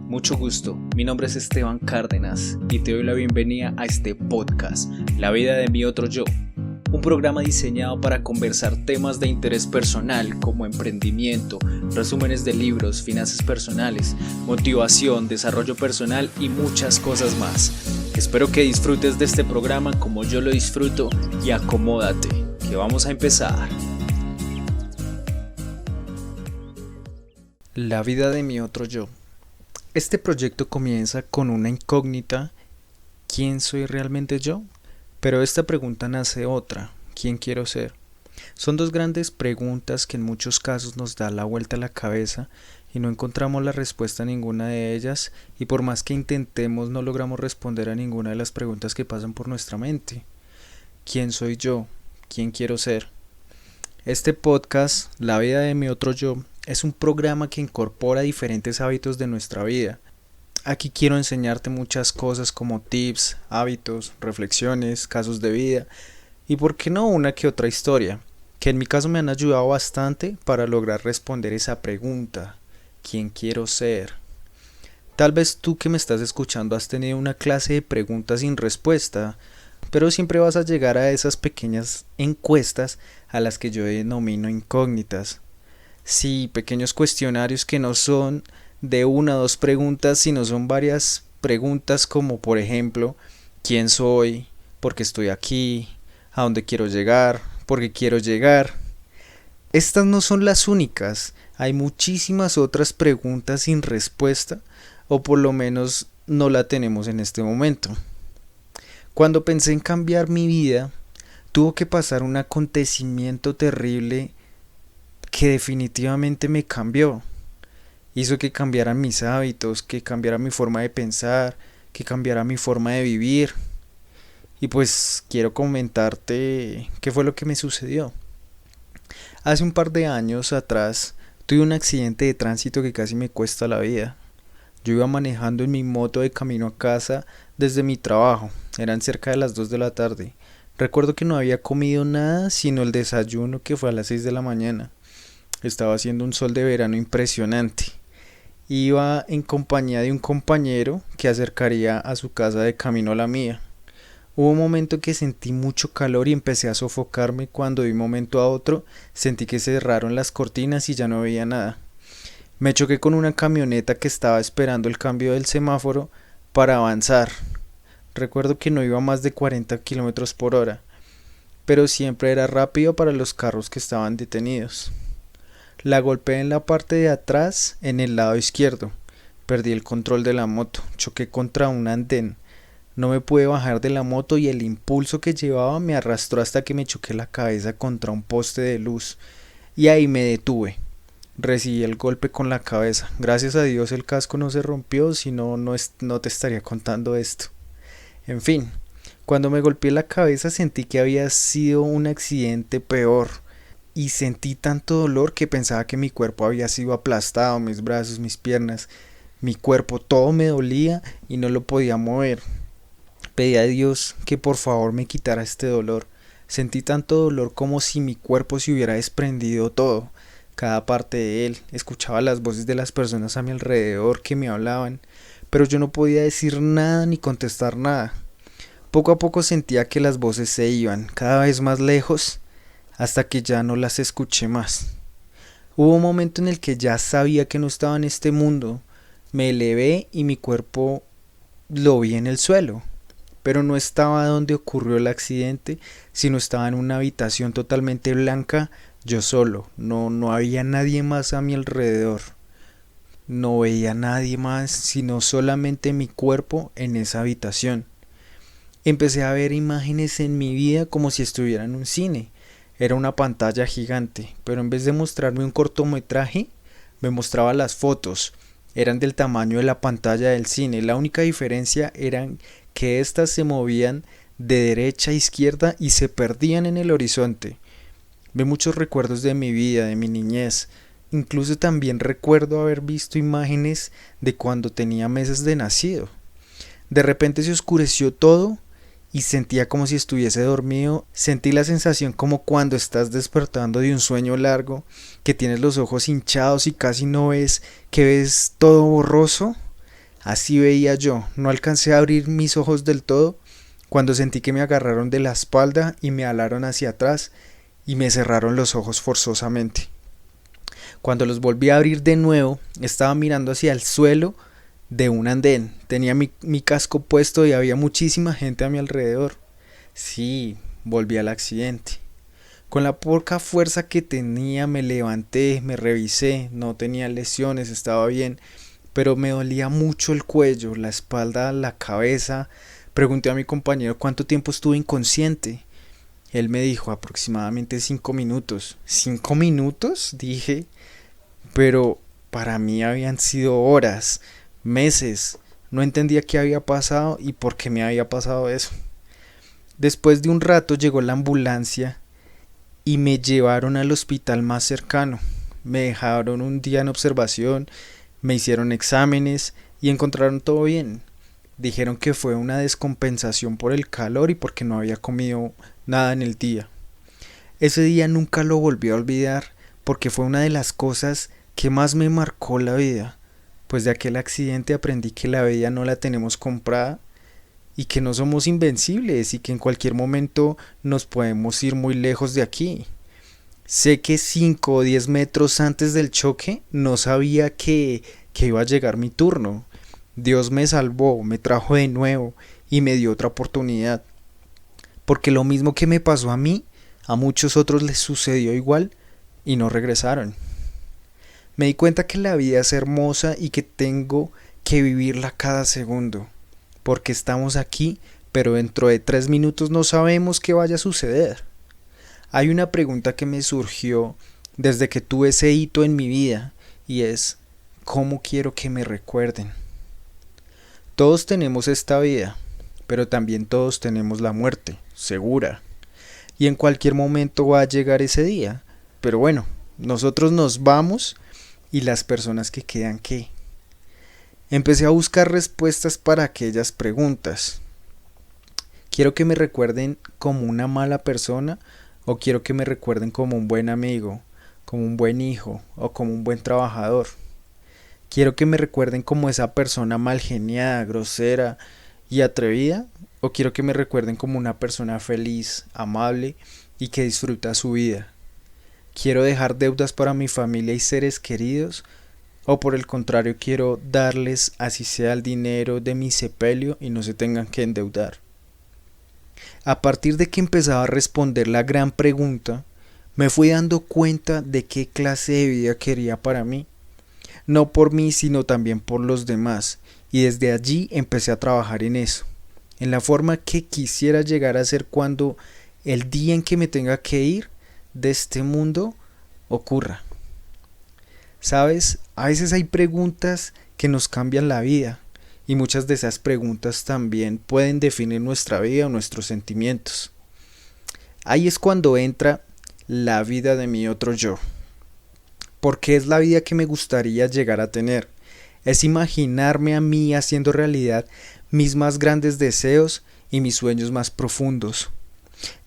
Mucho gusto, mi nombre es Esteban Cárdenas y te doy la bienvenida a este podcast, La vida de mi otro yo, un programa diseñado para conversar temas de interés personal como emprendimiento, resúmenes de libros, finanzas personales, motivación, desarrollo personal y muchas cosas más. Espero que disfrutes de este programa como yo lo disfruto y acomódate, que vamos a empezar. La vida de mi otro yo. Este proyecto comienza con una incógnita: ¿quién soy realmente yo? Pero esta pregunta nace otra: ¿quién quiero ser? Son dos grandes preguntas que en muchos casos nos da la vuelta a la cabeza y no encontramos la respuesta a ninguna de ellas, y por más que intentemos no logramos responder a ninguna de las preguntas que pasan por nuestra mente. ¿Quién soy yo? ¿Quién quiero ser? Este podcast, La vida de mi otro yo, es un programa que incorpora diferentes hábitos de nuestra vida. Aquí quiero enseñarte muchas cosas como tips, hábitos, reflexiones, casos de vida y por qué no una que otra historia, que en mi caso me han ayudado bastante para lograr responder esa pregunta: ¿quién quiero ser? Tal vez tú que me estás escuchando has tenido una clase de preguntas sin respuesta, pero siempre vas a llegar a esas pequeñas encuestas a las que yo denomino incógnitas. Sí, pequeños cuestionarios que no son de una o dos preguntas, sino son varias preguntas como por ejemplo: ¿quién soy? ¿Por qué estoy aquí? ¿A dónde quiero llegar? ¿Por qué quiero llegar? Estas no son las únicas, hay muchísimas otras preguntas sin respuesta, o por lo menos no la tenemos en este momento. Cuando pensé en cambiar mi vida, tuvo que pasar un acontecimiento terrible que definitivamente me cambió. Hizo que cambiaran mis hábitos, que cambiara mi forma de pensar, que cambiara mi forma de vivir. Y pues quiero comentarte qué fue lo que me sucedió. Hace un par de años atrás tuve un accidente de tránsito que casi me cuesta la vida. Yo iba manejando en mi moto de camino a casa desde mi trabajo. Eran cerca de las 2 de la tarde. Recuerdo que no había comido nada sino el desayuno, que fue a las 6 de la mañana. Estaba haciendo un sol de verano impresionante. Iba en compañía de un compañero que acercaría a su casa de camino a la mía. Hubo un momento que sentí mucho calor y empecé a sofocarme cuando de un momento a otro sentí que se cerraron las cortinas y ya no veía nada. Me choqué con una camioneta que estaba esperando el cambio del semáforo para avanzar. Recuerdo que no iba a más de 40 kilómetros por hora, pero siempre era rápido para los carros que estaban detenidos. La golpeé en la parte de atrás, en el lado izquierdo. Perdí el control de la moto, choqué contra un andén. No me pude bajar de la moto y el impulso que llevaba me arrastró hasta que me choqué la cabeza contra un poste de luz. Y ahí me detuve. Recibí el golpe con la cabeza. Gracias a Dios el casco no se rompió, si no, no te estaría contando esto. En fin, cuando me golpeé la cabeza sentí que había sido un accidente peor. Y sentí tanto dolor que pensaba que mi cuerpo había sido aplastado, mis brazos, mis piernas, mi cuerpo, todo me dolía y no lo podía mover. Pedí a Dios que por favor me quitara este dolor. Sentí tanto dolor como si mi cuerpo se hubiera desprendido todo, cada parte de él. Escuchaba las voces de las personas a mi alrededor que me hablaban, pero yo no podía decir nada ni contestar nada. Poco a poco sentía que las voces se iban cada vez más lejos, hasta que ya no las escuché más. Hubo un momento en el que ya sabía que no estaba en este mundo. Me elevé y mi cuerpo lo vi en el suelo, pero no estaba donde ocurrió el accidente, sino estaba en una habitación totalmente blanca, yo solo. No había nadie más a mi alrededor. No veía a nadie más, sino solamente mi cuerpo en esa habitación. Empecé a ver imágenes en mi vida como si estuviera en un cine. Era una pantalla gigante, pero en vez de mostrarme un cortometraje, me mostraba las fotos. Eran del tamaño de la pantalla del cine. La única diferencia era que éstas se movían de derecha a izquierda y se perdían en el horizonte. Vi muchos recuerdos de mi vida, de mi niñez. Incluso también recuerdo haber visto imágenes de cuando tenía meses de nacido. De repente se oscureció todo y sentía como si estuviese dormido. Sentí la sensación como cuando estás despertando de un sueño largo, que tienes los ojos hinchados y casi no ves, que ves todo borroso. Así veía yo. No alcancé a abrir mis ojos del todo cuando sentí que me agarraron de la espalda y me alaron hacia atrás y me cerraron los ojos forzosamente. Cuando los volví a abrir de nuevo, estaba mirando hacia el suelo de un andén. Tenía mi casco puesto y había muchísima gente a mi alrededor. Sí, volví al accidente. Con la poca fuerza que tenía me levanté, me revisé, no tenía lesiones, estaba bien, pero me dolía mucho el cuello, la espalda, la cabeza. Pregunté a mi compañero cuánto tiempo estuve inconsciente. Él me dijo aproximadamente 5 minutos. ¿5 minutos? Dije, pero para mí habían sido horas, meses. No entendía qué había pasado y por qué me había pasado eso. Después de un rato llegó la ambulancia y me llevaron al hospital más cercano. Me dejaron un día en observación, me hicieron exámenes y encontraron todo bien. Dijeron que fue una descompensación por el calor y porque no había comido nada en el día. Ese día nunca lo volví a olvidar porque fue una de las cosas que más me marcó la vida, pues de aquel accidente aprendí que la vida no la tenemos comprada y que no somos invencibles y que en cualquier momento nos podemos ir muy lejos de aquí. Sé que 5 o 10 metros antes del choque no sabía que iba a llegar mi turno. Dios me salvó, me trajo de nuevo y me dio otra oportunidad. Porque lo mismo que me pasó a mí, a muchos otros les sucedió igual y no regresaron. Me di cuenta que la vida es hermosa y que tengo que vivirla cada segundo. Porque estamos aquí, pero dentro de 3 minutos no sabemos qué vaya a suceder. Hay una pregunta que me surgió desde que tuve ese hito en mi vida y es, ¿cómo quiero que me recuerden? Todos tenemos esta vida, pero también todos tenemos la muerte, segura. Y en cualquier momento va a llegar ese día. Pero bueno, nosotros nos vamos y las personas que quedan, ¿qué? Empecé a buscar respuestas para aquellas preguntas. ¿Quiero que me recuerden como una mala persona o quiero que me recuerden como un buen amigo, como un buen hijo o como un buen trabajador? ¿Quiero que me recuerden como esa persona mal geniada, grosera y atrevida? ¿O quiero que me recuerden como una persona feliz, amable y que disfruta su vida? ¿Quiero dejar deudas para mi familia y seres queridos? ¿O por el contrario quiero darles así sea el dinero de mi sepelio y no se tengan que endeudar? A partir de que empezaba a responder la gran pregunta, me fui dando cuenta de qué clase de vida quería para mí. No por mí, sino también por los demás. Y desde allí empecé a trabajar en eso. En la forma que quisiera llegar a ser cuando el día en que me tenga que ir de este mundo ocurra. ¿Sabes? A veces hay preguntas que nos cambian la vida. Y muchas de esas preguntas también pueden definir nuestra vida o nuestros sentimientos. Ahí es cuando entra la vida de mi otro yo. Porque es la vida que me gustaría llegar a tener. Es imaginarme a mí haciendo realidad mis más grandes deseos y mis sueños más profundos.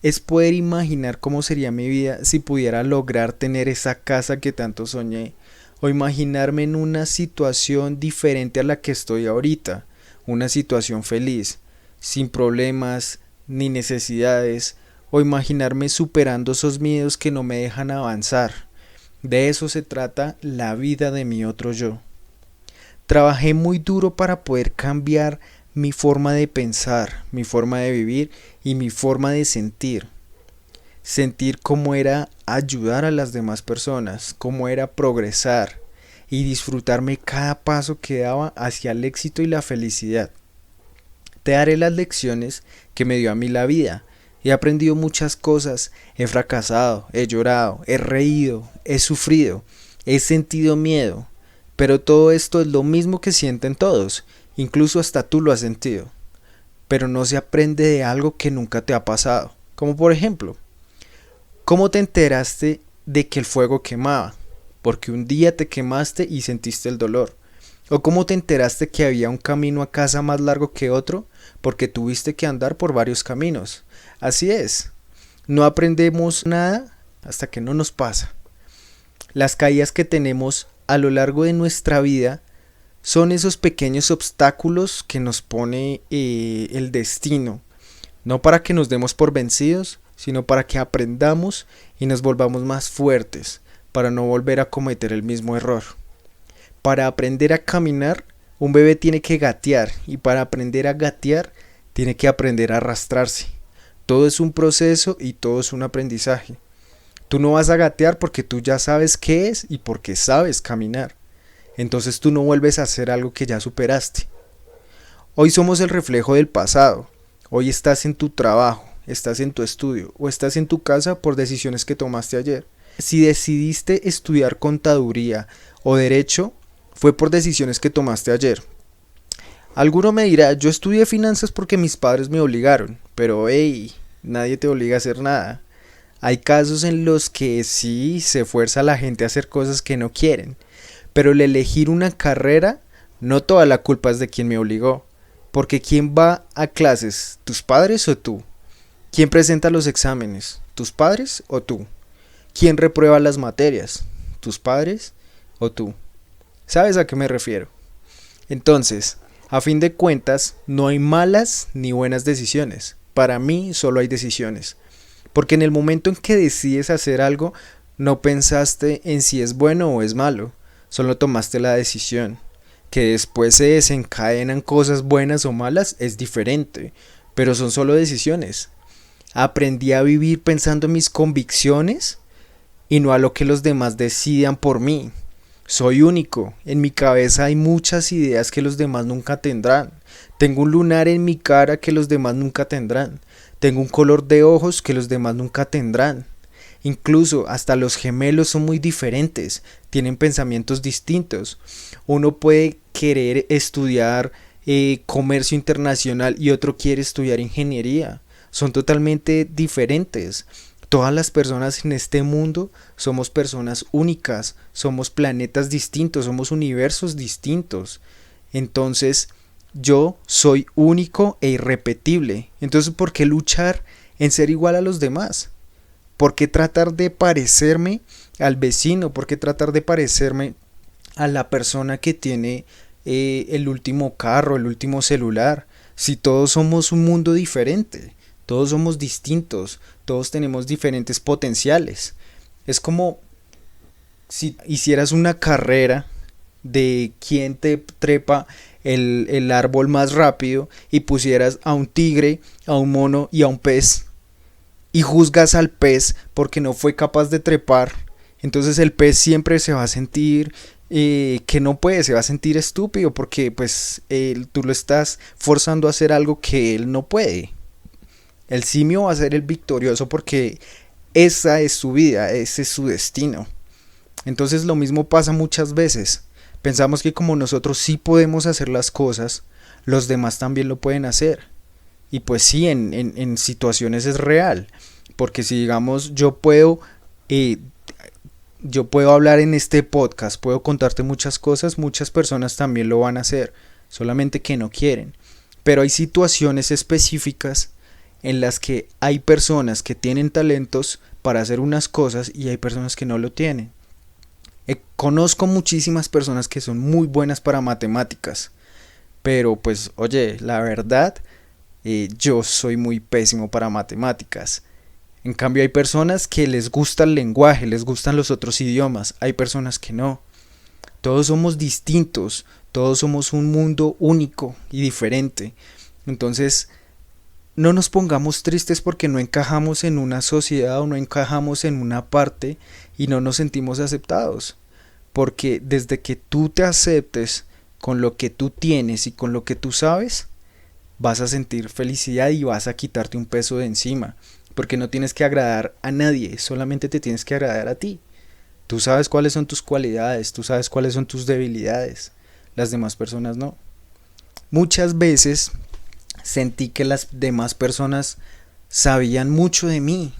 Es poder imaginar cómo sería mi vida si pudiera lograr tener esa casa que tanto soñé. O imaginarme en una situación diferente a la que estoy ahorita. Una situación feliz, sin problemas ni necesidades. O imaginarme superando esos miedos que no me dejan avanzar. De eso se trata la vida de mi otro yo. Trabajé muy duro para poder cambiar mi forma de pensar, mi forma de vivir y mi forma de sentir. Sentir cómo era ayudar a las demás personas, cómo era progresar y disfrutarme cada paso que daba hacia el éxito y la felicidad. Te daré las lecciones que me dio a mí la vida. He aprendido muchas cosas, he fracasado, he llorado, he reído, he sufrido, he sentido miedo, pero todo esto es lo mismo que sienten todos, incluso hasta tú lo has sentido. Pero no se aprende de algo que nunca te ha pasado, como por ejemplo, ¿cómo te enteraste de que el fuego quemaba? Porque un día te quemaste y sentiste el dolor. ¿O cómo te enteraste que había un camino a casa más largo que otro? Porque tuviste que andar por varios caminos. Así es, no aprendemos nada hasta que no nos pasa. Las caídas que tenemos a lo largo de nuestra vida Son esos pequeños obstáculos que nos pone el destino, no para que nos demos por vencidos, sino para que aprendamos y nos volvamos más fuertes, para no volver a cometer el mismo error. Para aprender a caminar, un bebé tiene que gatear, y para aprender a gatear, tiene que aprender a arrastrarse. Todo es un proceso y todo es un aprendizaje. Tú no vas a gatear porque tú ya sabes qué es y porque sabes caminar. Entonces tú no vuelves a hacer algo que ya superaste. Hoy somos el reflejo del pasado. Hoy estás en tu trabajo, estás en tu estudio o estás en tu casa por decisiones que tomaste ayer. Si decidiste estudiar contaduría o derecho, fue por decisiones que tomaste ayer. Alguno me dirá, yo estudié finanzas porque mis padres me obligaron, pero hey, nadie te obliga a hacer nada. Hay casos en los que sí se fuerza a la gente a hacer cosas que no quieren, pero el elegir una carrera, no toda la culpa es de quien me obligó, porque ¿quién va a clases? ¿Tus padres o tú? ¿Quién presenta los exámenes? ¿Tus padres o tú? ¿Quién reprueba las materias? ¿Tus padres o tú? ¿Sabes a qué me refiero? Entonces, a fin de cuentas, no hay malas ni buenas decisiones. Para mí solo hay decisiones. Porque en el momento en que decides hacer algo, no pensaste en si es bueno o es malo. Solo tomaste la decisión. Que después se desencadenan cosas buenas o malas es diferente. Pero son solo decisiones. Aprendí a vivir pensando en mis convicciones y no a lo que los demás decidan por mí. Soy único, en mi cabeza hay muchas ideas que los demás nunca tendrán. Tengo un lunar en mi cara que los demás nunca tendrán. Tengo un color de ojos que los demás nunca tendrán. Incluso hasta los gemelos son muy diferentes, tienen pensamientos distintos. Uno puede querer estudiar comercio internacional y otro quiere estudiar ingeniería. Son totalmente diferentes. Todas las personas en este mundo somos personas únicas, somos planetas distintos, somos universos distintos. Entonces, yo soy único e irrepetible. Entonces, ¿por qué luchar en ser igual a los demás? ¿Por qué tratar de parecerme al vecino? ¿Por qué tratar de parecerme a la persona que tiene el último carro, el último celular? Si todos somos un mundo diferente. Todos somos distintos, todos tenemos diferentes potenciales. Es como si hicieras una carrera de quién te trepa el árbol más rápido y pusieras a un tigre, a un mono y a un pez y juzgas al pez porque no fue capaz de trepar. Entonces el pez siempre se va a sentir que no puede, se va a sentir estúpido porque pues tú lo estás forzando a hacer algo que él no puede. El simio va a ser el victorioso porque esa es su vida, ese es su destino. Entonces lo mismo pasa muchas veces. Pensamos que como nosotros sí podemos hacer las cosas, los demás también lo pueden hacer. Y pues sí, en situaciones es real. Porque si digamos yo puedo hablar en este podcast, puedo contarte muchas cosas, muchas personas también lo van a hacer. Solamente que no quieren. Pero hay situaciones específicas en las que hay personas que tienen talentos para hacer unas cosas y hay personas que no lo tienen. Conozco muchísimas personas que son muy buenas para matemáticas, pero pues oye, la verdad, yo soy muy pésimo para matemáticas. En cambio hay personas que les gusta el lenguaje, les gustan los otros idiomas, hay personas que no. Todos somos distintos, todos somos un mundo único y diferente. Entonces, no nos pongamos tristes porque no encajamos en una sociedad o no encajamos en una parte y no nos sentimos aceptados. Porque desde que tú te aceptes con lo que tú tienes y con lo que tú sabes, vas a sentir felicidad y vas a quitarte un peso de encima. Porque no tienes que agradar a nadie, solamente te tienes que agradar a ti. Tú sabes cuáles son tus cualidades, tú sabes cuáles son tus debilidades. Las demás personas no. Muchas veces sentí que las demás personas sabían mucho de mí.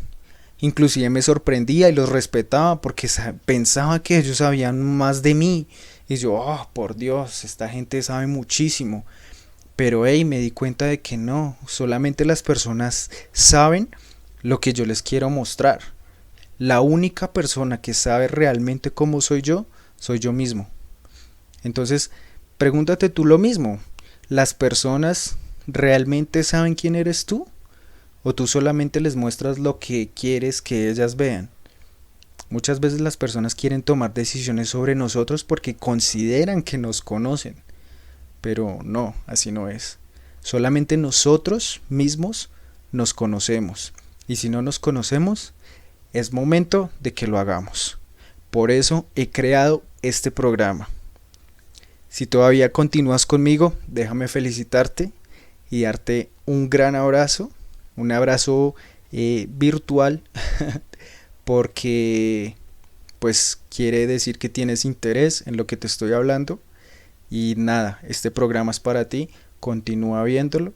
Inclusive me sorprendía y los respetaba porque pensaba que ellos sabían más de mí. Y yo, oh, por Dios, esta gente sabe muchísimo. Pero hey, me di cuenta de que no, solamente las personas saben lo que yo les quiero mostrar. La única persona que sabe realmente cómo soy yo mismo. Entonces, Pregúntate tú lo mismo. ¿Las personas realmente saben quién eres tú? ¿O tú solamente les muestras lo que quieres que ellas vean? Muchas veces las personas quieren tomar decisiones sobre nosotros porque consideran que nos conocen, pero no, así no es. Solamente nosotros mismos nos conocemos, y si no nos conocemos, es momento de que lo hagamos. Por eso he creado este programa. Si todavía continúas conmigo, déjame felicitarte y darte un gran abrazo, un abrazo virtual, porque pues quiere decir que tienes interés en lo que te estoy hablando. Y nada, este programa es para ti, continúa viéndolo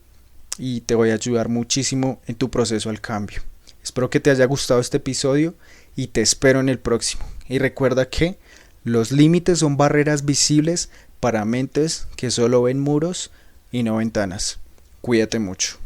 y te voy a ayudar muchísimo en tu proceso al cambio. Espero que te haya gustado este episodio y te espero en el próximo. Y recuerda que los límites son barreras visibles para mentes que solo ven muros y no ventanas. Cuídate mucho.